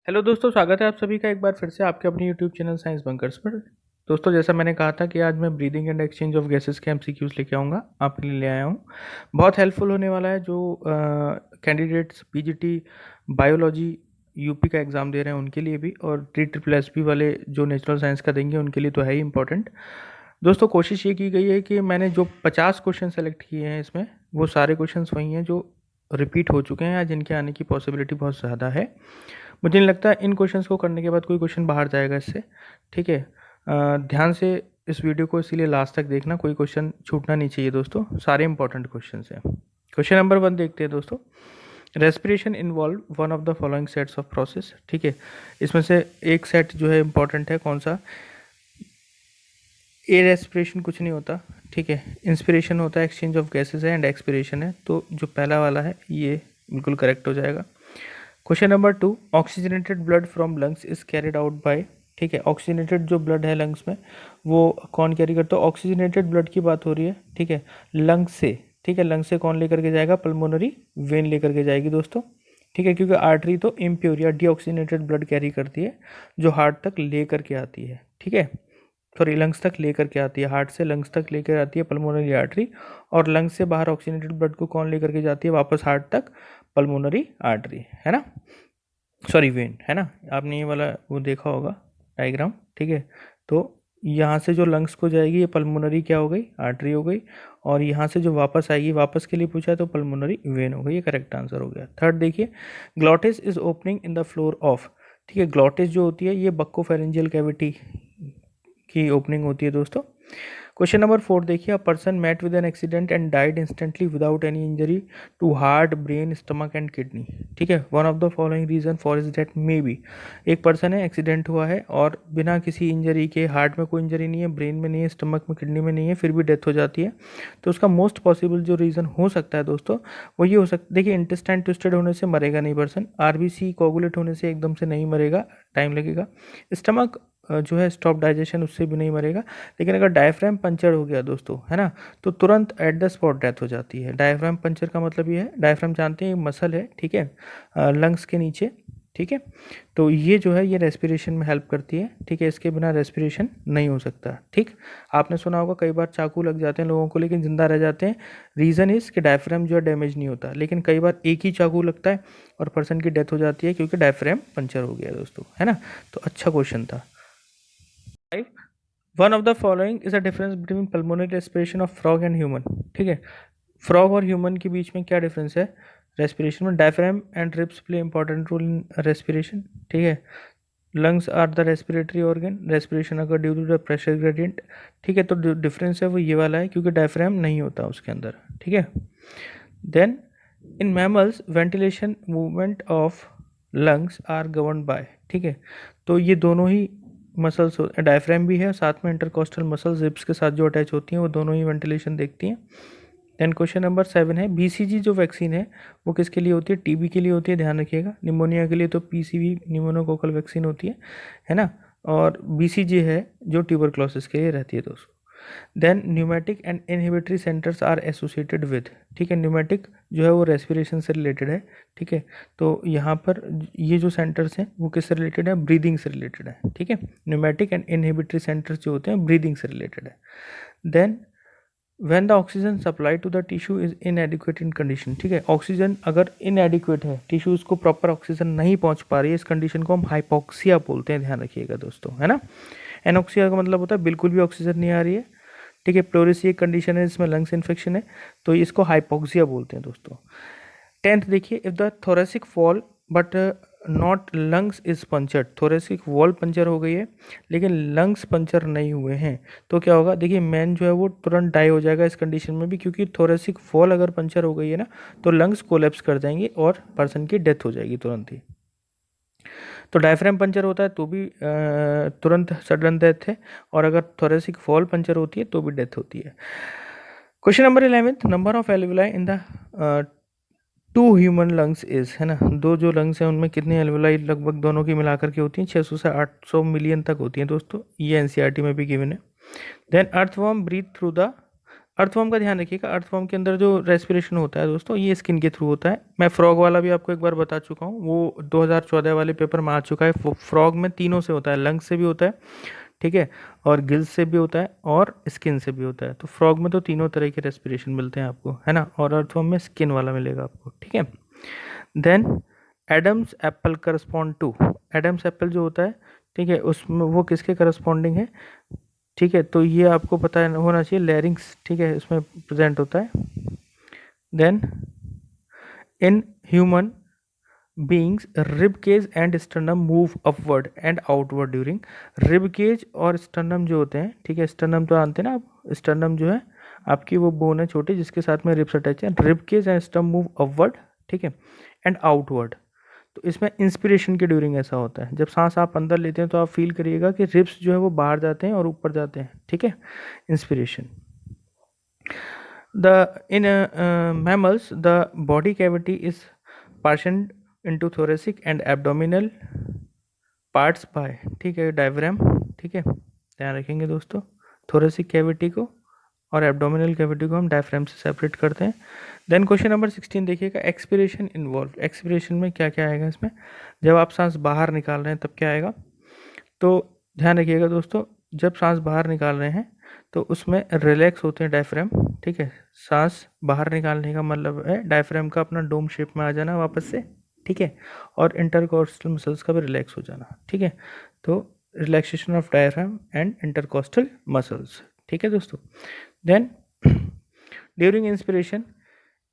Hello दोस्तों, स्वागत है आप सभी का एक बार फिर से आपके अपने यूट्यूब चैनल साइंस बंकर्स पर। दोस्तों, जैसा मैंने कहा था कि आज मैं breathing and exchange of gases के एमसीक्यूज लेके आऊँगा, आपके लिए ले आया हूँ। बहुत हेल्पफुल होने वाला है जो कैंडिडेट्स पीजीटी बायोलॉजी यूपी का एग्ज़ाम दे रहे हैं उनके लिए भी, और TSSP वाले जो नेचुरल साइंस का देंगे उनके लिए तो है ही इंपॉर्टेंट। दोस्तों, कोशिश ये की गई है कि मैंने जो 50 क्वेश्चन सेलेक्ट किए हैं इसमें, वो सारे क्वेश्चंस वही हैं जो रिपीट हो चुके हैं या जिनके आने की पॉसिबिलिटी बहुत ज़्यादा है। मुझे नहीं लगता इन क्वेश्चंस को करने के बाद कोई क्वेश्चन बाहर जाएगा इससे। ठीक है, ध्यान से इस वीडियो को इसीलिए लास्ट तक देखना, कोई क्वेश्चन छूटना नहीं चाहिए दोस्तों, सारे इंपॉर्टेंट क्वेश्चन हैं। क्वेश्चन नंबर 1 देखते हैं दोस्तों। Respiration involve one of the following sets of process. ठीक है, इसमें से एक सेट जो है इंपॉर्टेंट है, कौन सा? ए रेस्पिरेशन कुछ नहीं होता। ठीक है, इंस्पिरेशन होता है, एक्सचेंज ऑफ गैसेस है, एंड एक्सपिरेशन है। तो जो पहला वाला है ये बिल्कुल करेक्ट हो जाएगा। Question number 2, oxygenated blood from lungs is carried out by. ठीक है, ऑक्सीजनेटेड जो ब्लड है लंग्स में वो कौन कैरी करता है? ऑक्सीजनेटेड ब्लड की बात हो रही है। ठीक है, लंग्स से। ठीक है, लंग्स से कौन लेकर के जाएगा? पल्मोनरी वेन लेकर के जाएगी दोस्तों। ठीक है, क्योंकि आर्टरी तो इम्प्योर या डीऑक्सीजनेटेड ब्लड कैरी करती है जो हार्ट तक लेकर के आती है। ठीक है, सॉरी, लंग्स तक लेकर के आती है, हार्ट से लंग्स तक लेकर आती है पल्मोनरी आर्टरी, और लंग्स से बाहर ऑक्सीजनेटेड ब्लड को कौन लेकर के जाती है वापस हार्ट तक? पल्मोनरी आर्टरी, है ना, सॉरी वेन, है ना। आपने ये वाला वो देखा होगा डायग्राम। ठीक है, तो यहाँ से जो लंग्स को जाएगी ये पल्मोनरी क्या हो गई? आर्टरी हो गई, और यहाँ से जो वापस आएगी, वापस के लिए पूछा है तो पल्मोनरी वेन हो गई। ये करेक्ट आंसर हो गया। थर्ड देखिए, glottis is opening in the floor of. ठीक है, ग्लॉटिस जो होती है ये बक्कोफेरेंजियल कैविटी की ओपनिंग होती है दोस्तों। क्वेश्चन नंबर 4 देखिए, a person met with an accident and died instantly without any injury to heart, brain, stomach and kidney. ठीक है, one of the following reason for is death may be. एक person है, accident हुआ है और बिना किसी इंजरी के, हार्ट में कोई इंजरी नहीं है, ब्रेन में नहीं है, स्टमक में, किडनी में नहीं है, फिर भी डेथ हो जाती है। तो उसका मोस्ट पॉसिबल जो रीज़न हो सकता है दोस्तों वो ये हो सकता, देखिए, इंटेस्टाइन ट्विस्टेड होने से मरेगा नहीं पर्सन, आरबीसी कोगुलेट होने से एकदम से नहीं मरेगा, टाइम लगेगा। स्टमक जो है स्टॉप डाइजेशन, उससे भी नहीं मरेगा। लेकिन अगर डायफ्राम पंचर हो गया दोस्तों, है ना, तो तुरंत एट द स्पॉट डेथ हो जाती है। डायफ्राम पंचर का मतलब ये है, डायफ्राम जानते हैं, ये मसल है, ठीक है, लंग्स के नीचे। ठीक है, तो ये जो है ये रेस्पिरेशन में हेल्प करती है। ठीक है, इसके बिना रेस्पिरेशन नहीं हो सकता। ठीक, आपने सुना होगा कई बार चाकू लग जाते हैं लोगों को लेकिन जिंदा रह जाते हैं। रीज़न इज़ कि डायफ्राम जो है डैमेज नहीं होता, लेकिन कई बार एक ही चाकू लगता है और पर्सन की डेथ हो जाती है क्योंकि डायफ्राम पंचर हो गया दोस्तों, है ना। तो अच्छा क्वेश्चन था। One of the following is a difference between pulmonary respiration of frog and human. ठीक है, फ्रॉग और ह्यूमन के बीच में क्या डिफरेंस है रेस्पिरेशन में? Diaphragm and ribs play important role in respiration. ठीक है, lungs are the respiratory organ, respiration अगर due to the pressure gradient. ठीक है, तो जो डिफरेंस है वो ये वाला है क्योंकि डायफ्राम नहीं होता उसके अंदर। ठीक है, then in mammals ventilation movement of lungs are govern by. ठीक है, तो ये दोनों ही मसल्स, डायफ्राम भी है, साथ में इंटरकोस्टल मसल्स रिब्स के साथ जो अटैच होती हैं वो दोनों ही वेंटिलेशन देखती हैं। देन क्वेश्चन नंबर 7 है, बीसीजी जो वैक्सीन है वो किसके लिए होती है? टीबी के लिए होती है, ध्यान रखिएगा। निमोनिया के लिए तो पीसीवी न्यूमोनोकोकल वैक्सीन होती है ना, और बीसीजी है जो ट्यूबरक्लोसिस के लिए रहती है दोस्तों। Then pneumatic and inhibitory centers are associated with. ठीक है, न्यूमेटिक जो है वो रेस्पिरेशन से रिलेटेड है। ठीक है, तो यहाँ पर ये जो सेंटर्स हैं वो किससे रिलेटेड है? ब्रीदिंग से रिलेटेड है। ठीक है, न्यूमेटिक एंड इनहिबिटरी सेंटर्स जो होते हैं ब्रीदिंग से रिलेटेड है। Then when the oxygen supply to the tissue is inadequate in condition. ठीक है, ऑक्सीजन अगर इनएडिक्वेट है, टिश्यूज को प्रॉपर ऑक्सीजन नहीं पहुंच पा रही है, इस कंडीशन को हम हाइपोक्सिया बोलते हैं, ध्यान रखिएगा दोस्तों, है ना। एनोक्सिया का मतलब होता है बिल्कुल भी ऑक्सीजन नहीं आ रही है। ठीक है, प्लोरेसी एक कंडीशन है जिसमें लंग्स इन्फेक्शन है, तो इसको हाइपोक्सिया बोलते हैं दोस्तों। 10th देखिए, if the thoracic fall but not lungs is punctured. Thoracic wall puncture हो गई है लेकिन लंग्स पंचर नहीं हुए हैं तो क्या होगा? देखिए, मैन जो है वो तुरंत डाई हो जाएगा इस कंडीशन में भी, क्योंकि थोरेसिक फॉल अगर पंचर हो गई है ना तो लंग्स कोलैप्स कर जाएंगे और पर्सन की डेथ हो जाएगी तुरंत ही। तो डायफ्राम पंचर होता है तो भी तुरंत सडन डेथ है, और अगर थोरेसिक फॉल पंचर होती है तो भी डेथ होती है। Question number 11, number of alveoli in the two human lungs is, है ना, दो जो लंग्स हैं उनमें कितनी एल्वुलाई लगभग दोनों की मिलाकर के होती हैं? 600 से 800 मिलियन तक होती हैं दोस्तों, ये एनसीईआरटी में भी गिवन है। Then earthworm breathe through the earthworm का ध्यान रखिएगा, अर्थवर्म के अंदर जो रेस्पिरेशन होता है दोस्तों ये स्किन के थ्रू होता है। मैं फ्रॉग वाला भी आपको एक बार बता चुका हूँ, वो 2014 वाले पेपर में आ चुका है। फ्रॉग में तीनों से होता है, लंग्स से भी होता है, ठीक है, और गिल्स से भी होता है और स्किन से भी होता है। तो फ्रॉग में तो तीनों तरह के रेस्पिरेशन मिलते हैं आपको, है ना, और अर्थवर्म में स्किन वाला मिलेगा आपको, ठीक है। Then Adam's apple correspond to, Adam's apple जो होता है, ठीक है, उसमें वो किसके करस्पॉन्डिंग है, ठीक है, तो ये आपको पता होना चाहिए, लैरिंग्स, ठीक है, इसमें प्रेजेंट होता है। Then in human beings rib cage and sternum move upward and outward during, rib cage और स्टर्नम जो होते हैं, ठीक है, स्टर्नम तो जानते हैं ना आप, स्टर्नम जो है आपकी वो बोन है छोटी जिसके साथ में रिब्स अटैच है, rib cage and sternum move upward, ठीक है, एंड आउटवर्ड। तो इसमें इंस्पिरेशन के ड्यूरिंग ऐसा होता है, जब सांस आप अंदर लेते हैं तो आप फील करिएगा कि रिब्स जो है वो बाहर जाते हैं और ऊपर जाते हैं, ठीक है, inspiration. The in mammals, the body cavity is partitioned into thoracic and abdominal parts bye, ठीक है, डायग्राम, ठीक है, ध्यान रखेंगे दोस्तों, थोरेसिक कैविटी को और एब्डोमिनल कैविटी को हम डायफ्राम से सेपरेट करते हैं। देन क्वेश्चन नंबर 16 देखिएगा, एक्सपिरेशन इन्वॉल्व, एक्सपिरेशन में क्या क्या आएगा इसमें, जब आप सांस बाहर निकाल रहे हैं तब क्या आएगा, तो ध्यान रखिएगा दोस्तों, जब सांस बाहर निकाल रहे हैं तो उसमें रिलैक्स होते हैं डायफ्राम, ठीक है, सांस बाहर निकालने का मतलब है डायफ्राम का अपना डोम शेप में आ जाना वापस से, ठीक है, और इंटरकोस्टल मसल्स का भी रिलैक्स हो जाना, ठीक है, तो relaxation of diaphragm and intercostal muscles, ठीक है दोस्तों। Then during inspiration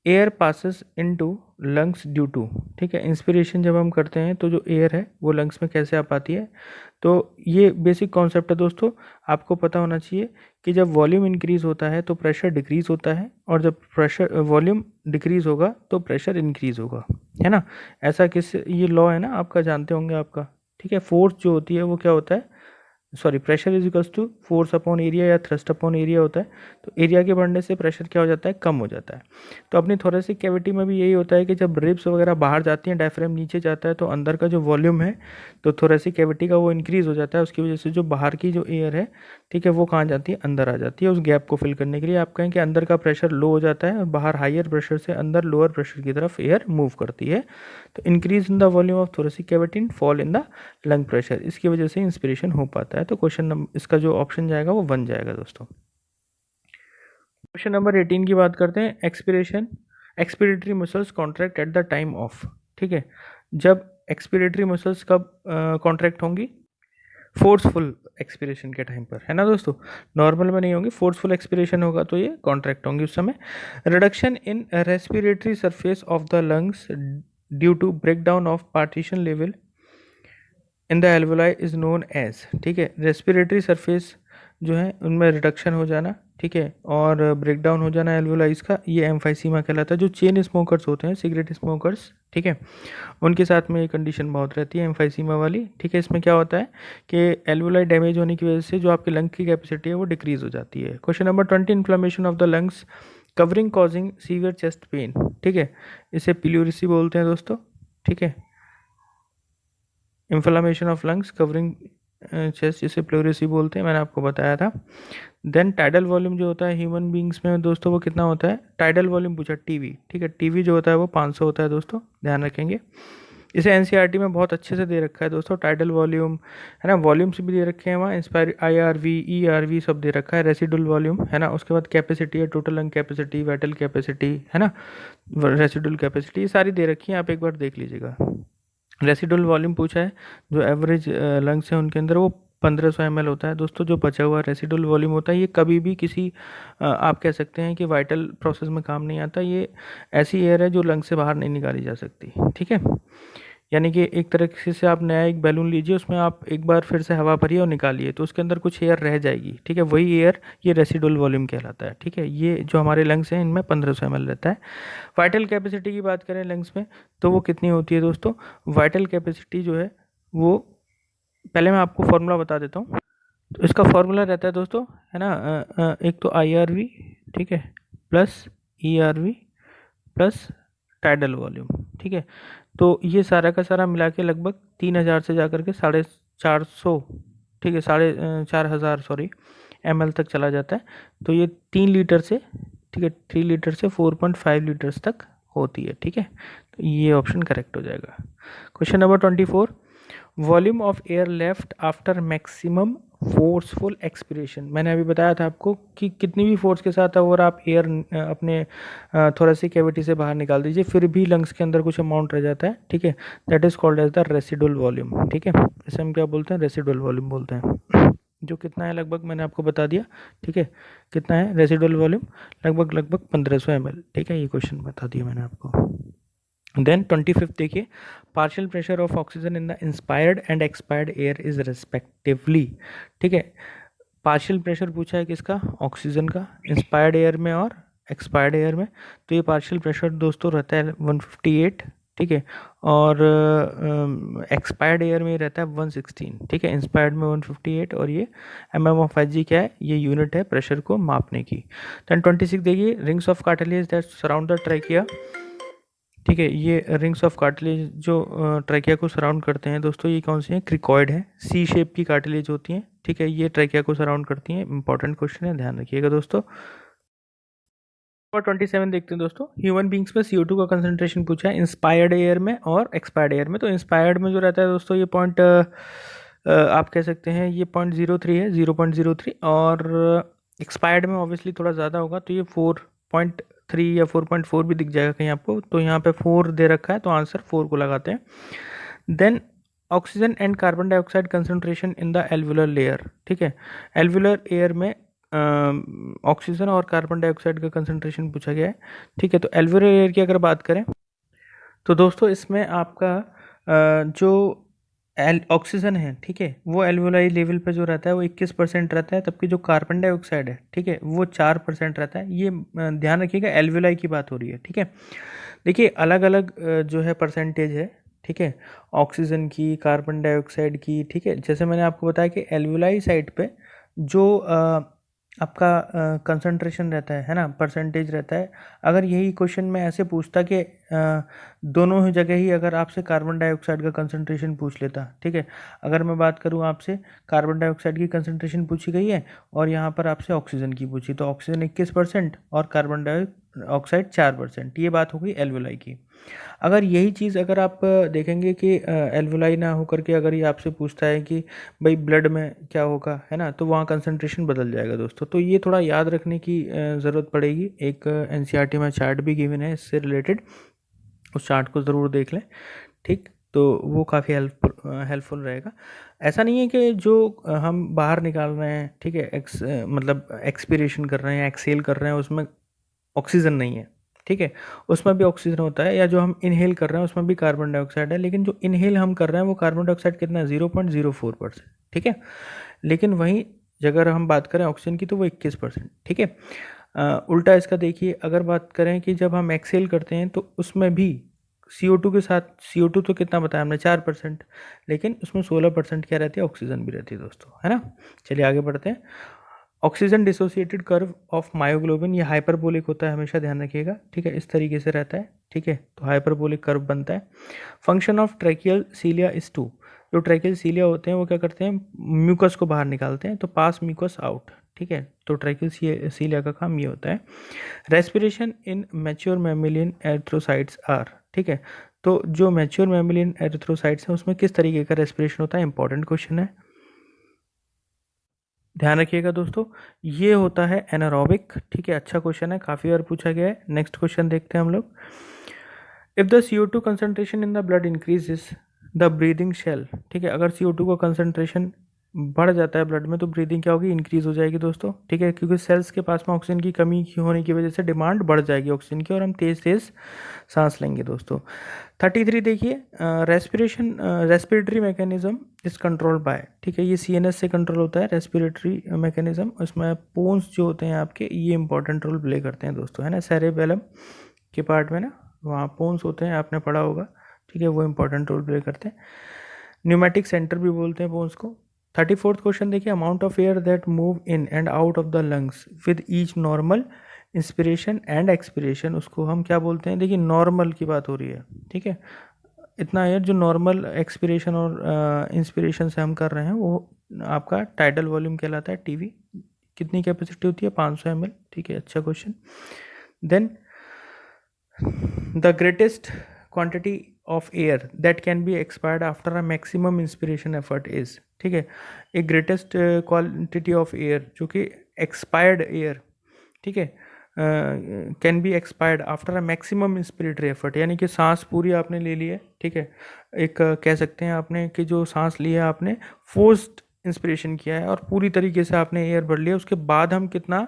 air passes into lungs due to, ठीक है, इंस्पिरेशन जब हम करते हैं तो जो एयर है वो लंग्स में कैसे आ पाती है, तो ये बेसिक कॉन्सेप्ट है दोस्तों, आपको पता होना चाहिए कि जब वॉल्यूम इंक्रीज होता है तो प्रेशर डिक्रीज होता है, और जब प्रेशर वॉल्यूम डिक्रीज होगा तो प्रेशर इंक्रीज होगा, है ना, ऐसा किस, ये लॉ है ना आपका, जानते होंगे आपका, ठीक है, फोर्स जो होती है वो क्या होता है, sorry, pressure is equals to force upon area या थ्रस्ट अपॉन एरिया होता है, तो एरिया के बढ़ने से प्रेशर क्या हो जाता है, कम हो जाता है। तो अपनी थोरेसिक कैविटी में भी यही होता है कि जब रिब्स वगैरह बाहर जाती हैं, डायफ्राम नीचे जाता है, तो अंदर का जो वॉल्यूम है तो थोरेसिक कैविटी का वो इंक्रीज हो जाता है, उसकी वजह से जो बाहर की जो एयर है, ठीक है, वो कहाँ जाती है, अंदर आ जाती है, उस गैप को फिल करने के लिए। आप कहें कि अंदर का प्रेशर लो हो जाता है और बाहर हायर प्रेशर से अंदर लोअर प्रेशर की तरफ एयर मूव करती है, तो increase in the volume of thoracic cavity and fall in the lung pressure, इसकी वजह से इंस्पिरेशन हो पाता है। तो क्वेश्चन नंबर, इसका जो ऑप्शन जाएगा वो 1 जाएगा दोस्तों। क्वेश्चन नंबर 18 की बात करते हैं, expiration, expiratory muscles contract at the time of, ठीक है, जब एक्सपिरेटरी मसल्स कब कॉन्ट्रैक्ट होंगी, फोर्सफुल एक्सपिरेशन के टाइम पर, है ना दोस्तों, नॉर्मल में नहीं होंगी, फोर्सफुल एक्सपिरेशन होगा तो ये कॉन्ट्रैक्ट होंगी उस समय। Reduction in respiratory surface of the lungs due to break down of partition level in the alveoli is known as, ठीक है, रेस्पिरेटरी सरफेस जो है उनमें रिडक्शन हो जाना, ठीक है, और ब्रेक डाउन हो जाना एल्वोलाइज का, ये एम्फाइसीमा कहलाता है। जो चेन स्मोकर्स होते हैं, सिगरेट स्मोकर्स, ठीक है, उनके साथ में ये कंडीशन बहुत रहती है एम्फाइसीमा वाली, ठीक है, इसमें क्या होता है कि एल्वोलाई डैमेज होने की वजह से जो आपके लंग की कैपेसिटी है वो डिक्रीज हो जाती है। Question number 20, inflammation of the lungs covering causing severe chest pain, ठीक है, इसे प्लूरिसी बोलते हैं दोस्तों, ठीक है, inflammation of lungs covering chest, जिसे प्लूरिसी बोलते हैं, मैंने आपको बताया था। देन टाइडल वॉल्यूम जो होता है ह्यूमन बींग्स में दोस्तों वो कितना होता है, टाइडल वॉल्यूम पूछा, टीवी, ठीक है, टीवी जो होता है वो 500 होता है दोस्तों, ध्यान रखेंगे। इसे एनसीईआरटी में बहुत अच्छे से दे रखा है दोस्तों, टाइडल वॉल्यूम, है ना, वॉल्यूम्स भी दे रखे हैं वहाँ, इंस्पायर IRV ERV सब दे रखा है, रेसिडुअल वॉल्यूम, है ना, उसके बाद कैपेसिटी है, total lung capacity, vital capacity, है ना, रेसिडुअल कैपेसिटी, ये सारी दे रखी है, आप एक बार देख लीजिएगा। रेसिडुअल वॉल्यूम पूछा है, जो एवरेज लंग्स हैं उनके अंदर वो 1500 ml होता है दोस्तों, जो बचा हुआ रेसिडुअल वॉल्यूम होता है ये कभी भी किसी आप कह सकते हैं कि वाइटल प्रोसेस में काम नहीं आता, ये ऐसी एयर है जो लंग से बाहर नहीं निकाली जा सकती, ठीक है, यानी कि एक तरीके से आप नया एक बैलून लीजिए, उसमें आप एक बार फिर से हवा भरिए और निकालिए तो उसके अंदर कुछ एयर रह जाएगी, ठीक है, वही एयर ये रेसिडुअल वॉल्यूम कहलाता है, ठीक है, ये जो हमारे लंग्स हैं इनमें 1500 ml रहता है। वाइटल कैपेसिटी की बात करें लंग्स में तो वो कितनी होती है दोस्तों, वाइटल कैपेसिटी जो है वो, पहले मैं आपको फॉर्मूला बता देता हूँ, तो इसका फॉर्मूला रहता है दोस्तों, है ना, एक तो IRV, ठीक है, plus ERV plus tidal volume, ठीक है, तो ये सारा का सारा मिला के लगभग 3000 से जाकर के 450, ठीक है, 4500 सॉरी ml तक चला जाता है। तो ये 3 लीटर से, ठीक है, 3 लीटर से 4.5 लीटर्स तक होती है, ठीक है। तो ये ऑप्शन करेक्ट हो जाएगा। Question number 24, volume of air left after maximum forceful expiration. मैंने अभी बताया था आपको कि कितनी भी फोर्स के साथ अगर आप एयर अपने थोरेसिक कैविटी से बाहर निकाल दीजिए फिर भी लंग्स के अंदर कुछ अमाउंट रह जाता है, ठीक है, that is called as the residual volume, ठीक है। इसे हम क्या बोलते हैं, रेसिडुअल वॉल्यूम बोलते हैं। जो कितना है लगभग मैंने आपको बता दिया, ठीक है, कितना है रेसिडुअल वॉल्यूम, लगभग 1500 ml, ठीक है, ये क्वेश्चन बता दिया मैंने आपको। देन 25 देखिए, partial pressure of oxygen in the inspired and expired air is respectively, ठीक है। पार्शियल प्रेशर पूछा है किसका, ऑक्सीजन का, इंस्पायर्ड एयर में और एक्सपायर्ड एयर में। तो ये पार्शियल प्रेशर दोस्तों रहता है 158, ठीक है, और एक्सपायर्ड एयर में रहता है 116, ठीक है, इंस्पायर्ड में 158, और ये mm/Hg क्या है, ये यूनिट है प्रेशर को मापने की। देन 26 देखिए, rings of cartilage that surround the trachea, ठीक है, ये रिंग्स ऑफ कार्टिलेज जो ट्रैकिया को सराउंड करते हैं दोस्तों, ये कौन सी हैं, क्रिकॉइड है, सी शेप की कार्टिलेज होती हैं, ठीक है, ये ट्रैकिया को सराउंड करती हैं। इंपॉर्टेंट क्वेश्चन है, ध्यान रखिएगा दोस्तों। और 27 देखते हैं दोस्तों, ह्यूमन बींग्स में CO2 का कंसंट्रेशन पूछा है इंस्पायर्ड एयर में और एक्सपायर्ड एयर में। तो इंस्पायर्ड में जो रहता है दोस्तों, ये पॉइंट आप कह सकते हैं ये 0.03 है, 0.03, और एक्सपायर्ड में ऑब्वियसली थोड़ा ज़्यादा होगा, तो ये 4.3 या 4.4 भी दिख जाएगा कहीं आपको। तो यहाँ पे 4 दे रखा है, तो आंसर 4 को लगाते हैं। Then oxygen and carbon dioxide concentration in the alveolar layer, ठीक है, एल्वुलर एयर में ऑक्सीजन और कार्बन डाइऑक्साइड का कंसंट्रेशन पूछा गया है, ठीक है। तो एल्वुलर एयर की अगर बात करें तो दोस्तों इसमें आपका जो ऑक्सीजन है, ठीक है, वो एल्वुलाई लेवल पे जो रहता है वो 21% रहता है, जबकि जो कार्बन डाइऑक्साइड है, ठीक है, वो 4% रहता है। ये ध्यान रखिएगा, एल्वुलाई की बात हो रही है, ठीक है। देखिए अलग अलग जो है परसेंटेज है, ठीक है, ऑक्सीजन की, कार्बन डाइऑक्साइड की, ठीक है। जैसे मैंने आपको बताया कि एल्वुलाई साइड पे जो आपका कंसंट्रेशन रहता है ना, परसेंटेज रहता है। अगर यही क्वेश्चन में ऐसे पूछता कि दोनों ही जगह ही अगर आपसे कार्बन डाइऑक्साइड का कंसंट्रेशन पूछ लेता, ठीक है, अगर मैं बात करूँ आपसे कार्बन डाइऑक्साइड की कंसंट्रेशन पूछी गई है और यहाँ पर आपसे ऑक्सीजन की पूछी, तो ऑक्सीजन 21% और कार्बन डाइऑक्साइड 4%, ये बात हो गई एल्वुलाई की। अगर यही चीज़ अगर आप देखेंगे कि एल्वुलाई ना होकर के अगर ये आपसे पूछता है कि भाई ब्लड में क्या होगा, है ना, तो वहाँ कंसंट्रेशन बदल जाएगा दोस्तों। तो ये थोड़ा याद रखने की ज़रूरत पड़ेगी। एक NCERT में चार्ट भी गिवन है इससे रिलेटेड, उस चार्ट को ज़रूर देख लें, ठीक, तो वो काफ़ी हेल्पफुल रहेगा। ऐसा नहीं है कि जो हम बाहर निकाल रहे हैं, ठीक है, मतलब एक्सपीरेशन कर रहे हैं, एक्सेल कर रहे हैं, उसमें ऑक्सीजन नहीं है, ठीक है, उसमें भी ऑक्सीजन होता है, या जो हम इनहेल कर रहे हैं उसमें भी कार्बन डाइऑक्साइड है, लेकिन जो इनहेल हम कर रहे हैं वो कार्बन डाइऑक्साइड कितना है, 0.04%, ठीक है। लेकिन वहीं अगर हम बात करें ऑक्सीजन की तो वो 21%, ठीक है। उल्टा इसका देखिए, अगर बात करें कि जब हम एक्सेल करते हैं तो उसमें भी CO2 के साथ, CO2 तो कितना बताया हमने, 4%, लेकिन उसमें 16% क्या रहती है, ऑक्सीजन भी रहती है दोस्तों, है ना। चलिए आगे बढ़ते हैं। Oxygen dissociated curve of myoglobin, ये हाइपरबोलिक होता है, हमेशा ध्यान रखिएगा, ठीक है, इस तरीके से रहता है, ठीक है, तो हाइपरबोलिक कर्व बनता है। Function of tracheal cilia is to, जो ट्रैकियल सीलिया होते हैं वो क्या करते हैं, म्यूकस को बाहर निकालते हैं, तो पास म्यूकस आउट, ठीक है, तो ट्रैकियल सीलिया का काम ये होता है। Respiration in mature mammalian erythrocytes are, ठीक है, तो जो मैच्योर मैमिलियन एरिथ्रोसाइट्स हैं उसमें किस तरीके का रेस्पिरेशन होता है, इंपॉर्टेंट क्वेश्चन है, ध्यान रखिएगा दोस्तों। ये होता है एनारोबिक, ठीक है, अच्छा क्वेश्चन है, काफ़ी बार पूछा गया है। नेक्स्ट क्वेश्चन देखते हैं हम लोग। If the CO2 concentration in the blood increases the breathing shall, ठीक है, अगर CO2 का कंसंट्रेशन बढ़ जाता है ब्लड में तो ब्रीदिंग क्या होगी, इंक्रीज हो जाएगी दोस्तों, ठीक है, क्योंकि सेल्स के पास में ऑक्सीजन की कमी होने की वजह से डिमांड बढ़ जाएगी ऑक्सीजन की और हम तेज़ तेज़ सांस लेंगे दोस्तों। 33 देखिए, respiratory mechanism is controlled by, ठीक है, ये CNS से कंट्रोल होता है रेस्पिरेटरी मैकेनिज्म, उसमें पोन्स जो होते हैं आपके ये इंपॉर्टेंट रोल प्ले करते हैं दोस्तों, है ना, सेरेबेलम के पार्ट में ना वहाँ पोन्स होते हैं, आपने पढ़ा होगा, ठीक है, वो इंपॉर्टेंट रोल प्ले करते हैं। न्यूमेटिक सेंटर भी बोलते हैं पोन्स को। 34th क्वेश्चन देखिए, amount of air that move in and out of the lungs with each normal inspiration and expiration, उसको हम क्या बोलते हैं, देखिए नॉर्मल की बात हो रही है, ठीक है, इतना एयर जो नॉर्मल एक्सपिरेशन और इंस्पिरेशन से हम कर रहे हैं वो आपका टाइडल वॉल्यूम कहलाता है, TV, कितनी कैपेसिटी होती है? 500 ml। ठीक है, अच्छा question. Then the greatest quantity of air that can be expired after a maximum inspiration effort is. ठीक है, एक ग्रेटेस्ट क्वांटिटी ऑफ एयर जो कि एक्सपायर्ड एयर, ठीक है, can be expired after a maximum inspiratory effort, यानी कि सांस पूरी आपने ले ली है, ठीक है, एक कह सकते हैं आपने कि जो सांस लिया है आपने फोर्स्ड इंस्पिरेशन किया है और पूरी तरीके से आपने एयर भर लिया, उसके बाद हम कितना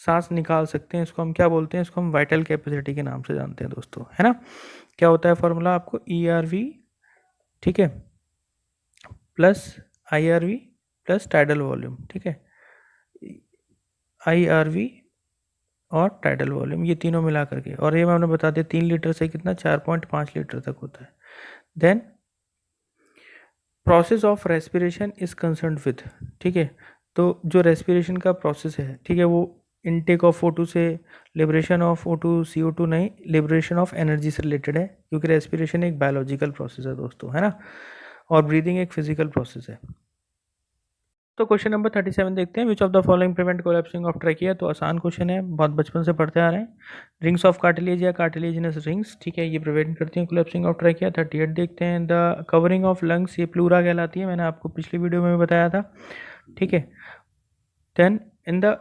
सांस निकाल सकते हैं, इसको हम क्या बोलते हैं? इसको हम वाइटल कैपेसिटी के नाम से जानते हैं दोस्तों, है ना। क्या होता है फॉर्मूला आपको? ERV, ठीक है, plus IRV plus tidal volume, ठीक है, IRV और टाइडल वॉल्यूम, ये तीनों मिला करके, और ये मैंने बता दिया 3 लीटर से कितना 4.5 लीटर तक होता है। Then process of respiration is concern with, ठीक है, तो जो रेस्पिरेशन का प्रोसेस है, ठीक है, वो इनटेक ऑफ O2 से लिबरेशन ऑफ O2 CO2 नहीं, लिबरेशन ऑफ एनर्जी से रिलेटेड है, क्योंकि रेस्पिरेशन एक बायोलॉजिकल प्रोसेस है दोस्तों, है ना, और ब्रीदिंग एक फिजिकल प्रोसेस है। तो क्वेश्चन नंबर 37 देखते हैं, which of the following prevent collapsing of trachea. तो आसान क्वेश्चन है, बहुत बचपन से पढ़ते आ रहे हैं। रिंग्स ऑफ कार्टिलेज या कार्टिलेजिनस रिंग्स, ठीक है, ये प्रिवेंट करती हैं कोलैप्सिंग ऑफ ट्रैकिया। 38 देखते हैं, द कवरिंग ऑफ लंग्स, ये प्लूरा कहलाती है, मैंने आपको पिछली वीडियो में बताया था, ठीक है। Then in the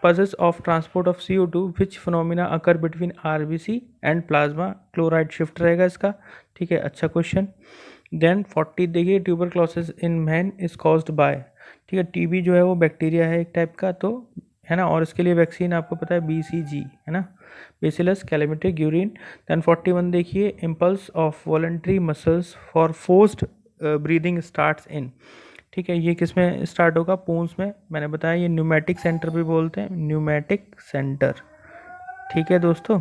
process of transport of CO2 which phenomena occur between RBC and plasma, chloride shift रहेगा इसका, ठीक है, अच्छा क्वेश्चन। देन 40 देखिए, tuberculosis in man is caused by, ठीक है, TB जो है वो बैक्टीरिया है एक टाइप का, तो है ना, और इसके लिए वैक्सीन आपको पता है BCG, है ना, बेसिलस कैलामिटी ग्यूरिन। देन 41 देखिए, impulse of voluntary muscles for forced breathing starts in, ठीक है, ये किस में स्टार्ट होगा? पूंछ में, मैंने बताया ये न्यूमेटिक सेंटर भी बोलते हैं, न्यूमेटिक सेंटर, ठीक है दोस्तों।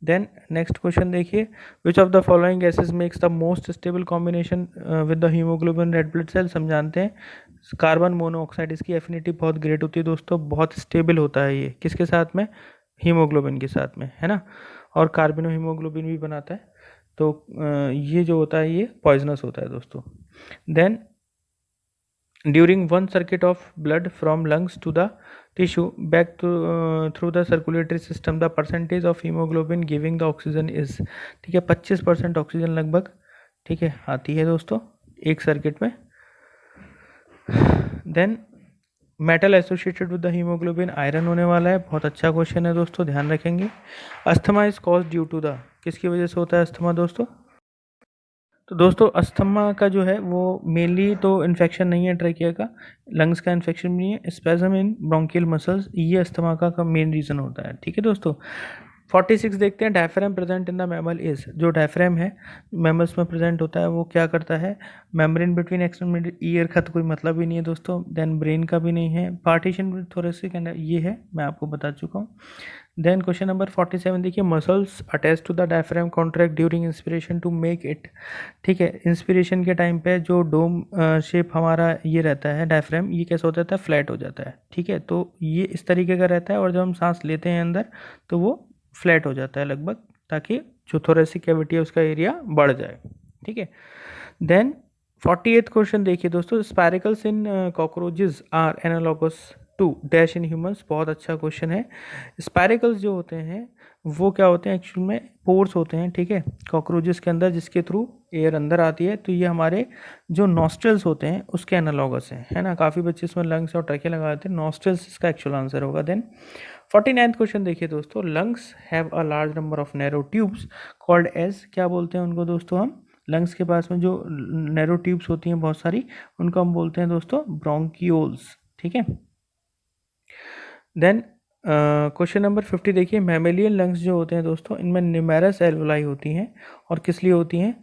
देन नेक्स्ट क्वेश्चन देखिए, which of the following gases makes the most stable combination with the haemoglobin red blood cells. हम जानते हैं कार्बन मोनोऑक्साइड, इसकी एफिनिटी बहुत ग्रेट होती है दोस्तों, बहुत स्टेबल होता है ये, किसके साथ में? हीमोग्लोबिन के साथ में, है ना, और कार्बनो हीमोग्लोबिन भी बनाता है, तो ये जो होता है ये पॉइजनस होता है दोस्तों। Then during one circuit of blood from lungs to the tissue back to through the circulatory system, the percentage of hemoglobin giving the oxygen is, ठीक है, 25% ऑक्सीजन लगभग, ठीक है, आती है दोस्तों एक सर्किट में। Then metal associated with the haemoglobin, iron होने वाला है, बहुत अच्छा क्वेश्चन है दोस्तों, ध्यान रखेंगे। Asthma is cause due to the, किसकी वजह से होता है अस्थमा दोस्तों? तो दोस्तों अस्थमा का जो है वो मेनली तो इन्फेक्शन नहीं है ट्रैकिया का, लंग्स का इन्फेक्शन नहीं है, स्पैज़म इन ब्रोंकियल मसल्स, ये अस्थमा का मेन रीज़न होता है, ठीक है दोस्तों। 46 देखते हैं, diaphragm present in the mammal is, जो डायफ्राम है मैमल्स में प्रेजेंट होता है वो क्या करता है? मेम्ब्रेन बिटवीन एक्सट्रीमिटी, ईयर का तो कोई मतलब ही नहीं है दोस्तों, देन ब्रेन का भी नहीं है, पार्टीशन थोरेसिक एंड ये है, मैं आपको बता चुका हूँ। देन क्वेश्चन नंबर 47 देखिए, muscles attach to the diaphragm contract during inspiration to make it, ठीक है, इंस्पिरेशन के टाइम पे जो डोम शेप हमारा ये रहता है डायफ्राम, ये कैसा हो जाता है? फ्लैट हो जाता है, ठीक है, तो ये इस तरीके का रहता है, और जब हम सांस लेते हैं अंदर तो वो फ्लैट हो जाता है लगभग, ताकि जो थोरेसिक कैविटी है उसका एरिया बढ़ जाए, ठीक है। देन 48th क्वेश्चन देखिए दोस्तों, spiracles in cockroaches are analogous to dash in humans, बहुत अच्छा क्वेश्चन है। स्पाइरिकल्स जो होते हैं वो क्या होते हैं? एक्चुअल में पोर्स होते हैं, ठीक है, कॉकरोचेस के अंदर, जिसके थ्रू एयर अंदर आती है, तो ये हमारे जो नॉस्ट्रल्स होते हैं उसके एनालॉगस हैं, है ना, काफ़ी बच्चे इसमें लंग्स और ट्रैके लगा देते हैं, नॉस्ट्रल्स इसका एक्चुअल आंसर होगा। देन 49th क्वेश्चन देखिए दोस्तों, lungs have a large number of narrow tubes called as, क्या बोलते हैं उनको दोस्तों हम? लंग्स के पास में जो नैरो ट्यूब्स होती हैं बहुत सारी, उनको हम बोलते हैं दोस्तों ब्रोंकियोल्स, ठीक है। देन क्वेश्चन नंबर 50 देखिए, मैमेलियन लंग्स जो होते हैं दोस्तों, इनमें न्यूमेरस एल्वोलाई होती हैं, और किस लिए होती हैं,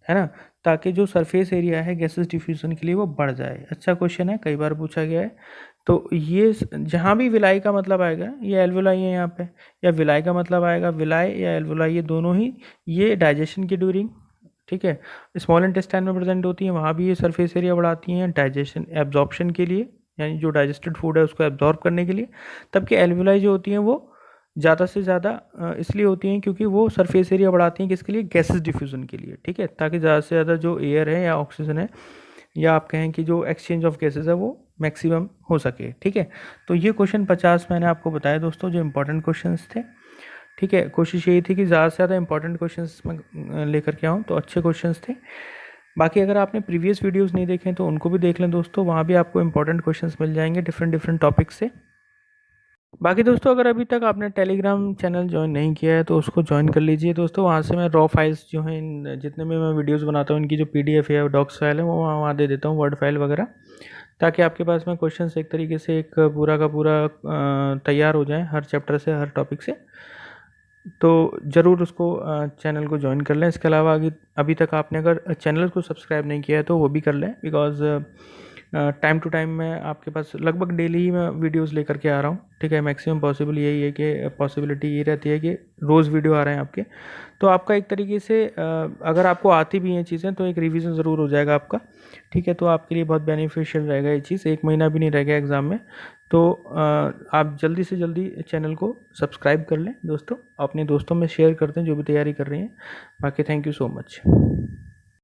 है ना, ताकि जो सरफेस एरिया है गैसेस डिफ्यूजन के लिए वो बढ़ जाए। अच्छा क्वेश्चन है, कई बार पूछा गया है। तो ये जहाँ भी विलाई का मतलब आएगा, ये एल्वोलाई है यहाँ पे, या विलाई का मतलब आएगा, विलाई या एल्वोलाई, ये दोनों ही, ये डाइजेशन की ड्यूरिंग, ठीक है, स्मॉल इंटेस्टाइन में प्रेजेंट होती हैं, वहाँ भी ये सरफेस एरिया बढ़ाती हैं डाइजेशन एब्जॉर्प्शन के लिए, यानी जो डाइजेस्टेड फूड है उसको एब्जॉर्ब करने के लिए। तब कि एल्वोलाई जो होती हैं वो ज़्यादा से ज़्यादा इसलिए होती हैं क्योंकि वो सरफेस एरिया बढ़ाती हैं, किसके लिए? गैसेस डिफ्यूज़न के लिए, ठीक है, ताकि ज़्यादा से ज़्यादा जो एयर है या ऑक्सीजन है, या आप कहें कि जो एक्सचेंज ऑफ गैसेस है वो मैक्सिमम हो सके। ठीक है, तो ये क्वेश्चन 50 मैंने आपको बताया दोस्तों, जो इंपॉर्टेंट क्वेश्चंस थे। ठीक है, कोशिश यही थी कि ज़्यादा से ज़्यादा इंपॉर्टेंट क्वेश्चंस मैं लेकर के आऊँ, तो अच्छे क्वेश्चंस थे। बाकी अगर आपने प्रीवियस वीडियोस नहीं देखे तो उनको भी देख लें दोस्तों, वहाँ भी आपको इंपॉर्टेंट क्वेश्चंस मिल जाएंगे डिफरेंट डिफरेंट टॉपिक से। बाकी दोस्तों अगर अभी तक आपने टेलीग्राम चैनल ज्वाइन नहीं किया है तो उसको ज्वाइन कर लीजिए दोस्तों। वहाँ से मैं रॉ फाइल्स जो हैं, जितने भी मैं वीडियोस बनाता हूँ, इनकी जो PDF है डॉक्स फाइल है, वो वहाँ दे देता हूँ, वर्ड फाइल वगैरह, ताकि आपके पास में क्वेश्चन एक तरीके से एक पूरा का पूरा तैयार हो जाए हर चैप्टर से, हर टॉपिक से। तो ज़रूर उसको चैनल को ज्वाइन कर लें। इसके अलावा अभी तक आपने अगर चैनल को सब्सक्राइब नहीं किया है तो वो भी कर लें, बिकॉज़ टाइम टू टाइम मैं आपके पास लगभग डेली ही मैं वीडियोस लेकर के आ रहा हूँ। ठीक है, मैक्सिमम पॉसिबल यही है कि पॉसिबिलिटी ये रहती है कि रोज़ वीडियो आ रहे हैं आपके, तो आपका एक तरीके से अगर आपको आती भी हैं चीज़ें तो एक रिवीजन ज़रूर हो जाएगा आपका। ठीक है, तो आपके लिए बहुत बेनिफिशियल रहेगा ये चीज़, 1 महीना भी नहीं रहेगा एग्ज़ाम में। तो आप जल्दी से जल्दी चैनल को सब्सक्राइब कर लें दोस्तों, अपने दोस्तों में शेयर कर दें जो भी तैयारी कर रहे हैं। बाकी थैंक यू सो मच।